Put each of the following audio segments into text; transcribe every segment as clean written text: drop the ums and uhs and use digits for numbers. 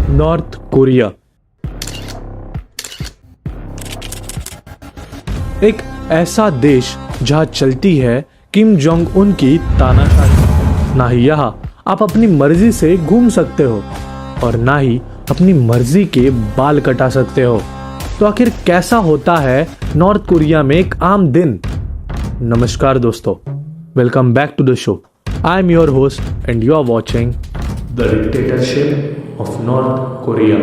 North Korea एक ऐसा देश जहां चलती है किम जोंग उन की तानाशाही। ना ही यहाँ आप अपनी मर्जी से घूम सकते हो और ना ही अपनी मर्जी के बाल कटा सकते हो। तो आखिर कैसा होता है नॉर्थ कोरिया में एक आम दिन? नमस्कार दोस्तों, welcome back to the show. I am your host and you are watching the dictatorship of North Korea.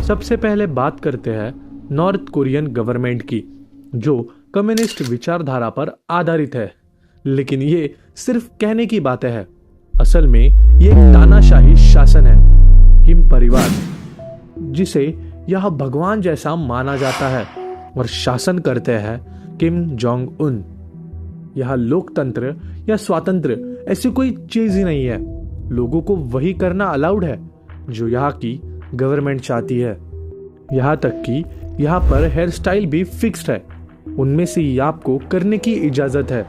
सबसे पहले बात करते हैं नॉर्थ कोरियन गवर्नमेंट की, जो कम्युनिस्ट विचारधारा पर आधारित है। लेकिन ये सिर्फ कहने की बातें हैं। असल में ये एक तानाशाही शासन है। किम परिवार, जिसे यह भगवान जैसा माना जाता है, और शासन करते हैं किम जोंग उन। यह लोकतंत्र या स्वातंत्र ऐसी कोई चीज ही नहीं है। लोगों को वही करना अलाउड है जो यहाँ की गवर्नमेंट चाहती है। यहाँ तक कि यहाँ पर हेयर स्टाइल भी फिक्स्ड है। उनमें से ही आपको करने की इजाजत है।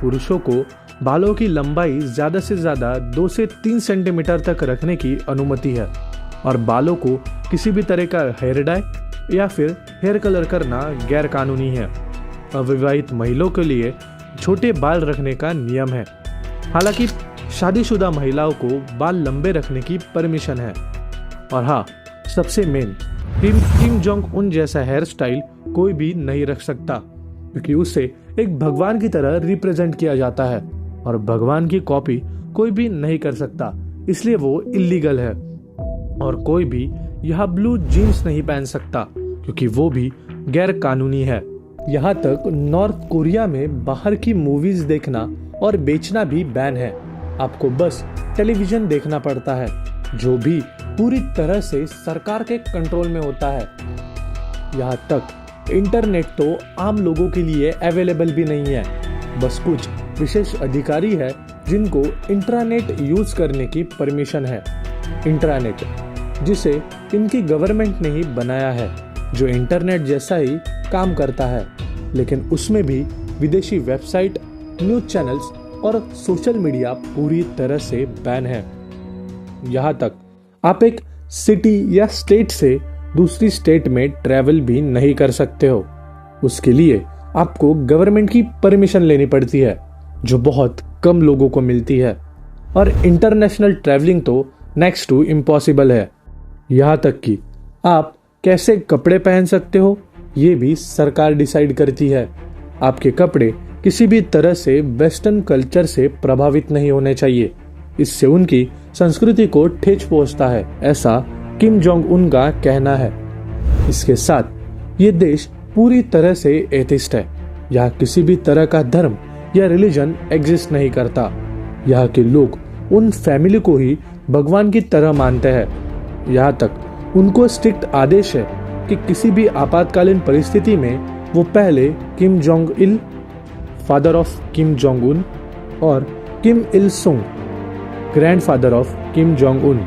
पुरुषों को बालों की लंबाई ज्यादा से ज्यादा 2 से 3 सेंटीमीटर तक रखने की अनुमति है, और बालों को किसी भी तरह का हेयर डाई या फिर हेयर कलर करना गैर कानूनी है। अविवाहित महिलाओं के लिए छोटे बाल रखने का नियम है। हालांकि शादीशुदा महिलाओं को बाल लंबे रखने की परमिशन है। और हाँ, सबसे मेन, किम जोंग उन जैसा हेयर स्टाइल कोई भी नहीं रख सकता, क्योंकि उसे एक भगवान की तरह रिप्रेजेंट किया जाता है, और भगवान की कॉपी कोई भी नहीं कर सकता, इसलिए वो इलीगल है। और कोई भी यह ब्लू जीन्स नहीं पहन सकता, क्योंकि वो भी गैर कानूनी है। यहाँ तक नॉर्थ कोरिया में बाहर की मूवीज देखना और बेचना भी बैन है। आपको बस टेलीविजन देखना पड़ता है, जो भी पूरी तरह से सरकार के कंट्रोल में होता है। यहाँ तक इंटरनेट तो आम लोगों के लिए अवेलेबल भी नहीं है। बस कुछ विशेष अधिकारी है जिनको इंट्रानेट यूज करने की परमिशन है। इंट्रानेट, जिसे इनकी गवर्नमेंट ने ही बनाया है, जो इंटरनेट जैसा ही काम करता है, लेकिन उसमें भी विदेशी वेबसाइट, न्यूज चैनल्स और सोशल मीडिया पूरी तरह से बैन है। यहाँ तक आप एक सिटी या स्टेट से दूसरी स्टेट में ट्रैवल भी नहीं कर सकते हो। उसके लिए आपको गवर्नमेंट की परमिशन लेनी पड़ती है, जो बहुत कम लोगों को मिलती है। और इंटरनेशनल ट्रैवलिंग तो नेक्स्ट टू इम्पॉसिबल है। यहाँ तक कि आप कैसे कपड़े पहन सकते हो, ये भी सरकार डिसाइड करती है। आपके कपड़े किसी भी तरह से वेस्टर्न कल्चर से प्रभावित नहीं होने चाहिए। इससे उनकी संस्कृति को ठेस पहुंचता है, ऐसा किम जोंग उन का कहना है। इसके साथ ये देश पूरी तरह से एथिस्ट है। यहाँ किसी भी तरह का धर्म या रिलीजन एग्जिस्ट नहीं करता। यहाँ के लोग उन फैमिली को ही भगवान की तरह मानते हैं। यहाँ तक उनको स्ट्रिक्ट आदेश है कि किसी भी आपातकालीन परिस्थिति में वो पहले Kim Jong Il, father of Kim Jong Un, और किम इल सुंग, grandfather of Kim Jong Un,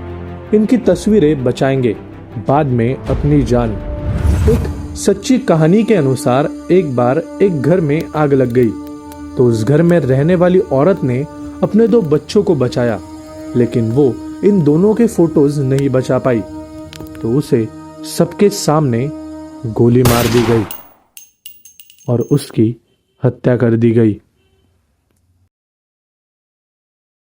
इनकी तस्वीरें बचाएंगे, बाद में अपनी जान। एक सच्ची कहानी के अनुसार एक बार एक घर में आग लग गई, तो उस घर में रहने वाली औरत ने अपने 2 बच्चों को बचाया, लेकिन वो इन दोनों के फोटोज नहीं बचा पाई, तो उसे सबके सामने गोली मार दी गई और उसकी हत्या कर दी गई।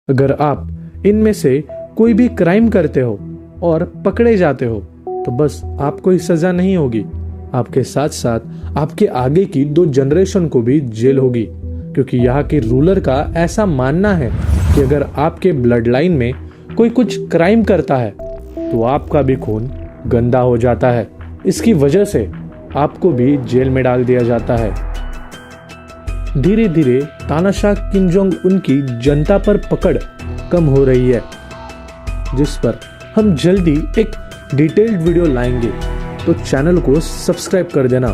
अगर आप इनमें से कोई भी क्राइम करते हो और पकड़े जाते हो, तो बस आपको ही सजा नहीं होगी, आपके साथ साथ आपके आगे की 2 जनरेशन को भी जेल होगी। क्योंकि यहाँ के रूलर का ऐसा मानना है कि अगर आपके ब्लड लाइन में कोई कुछ क्राइम करता है, तो आपका भी खून गंदा हो जाता है। इसकी वजह से आपको भी जेल में डाल दिया जाता है। धीरे धीरे तानाशाह किम जोंग उन की जनता पर पकड़ कम हो रही है, जिस पर हम जल्दी एक डिटेल्ड वीडियो लाएंगे, तो चैनल को सब्सक्राइब कर देना।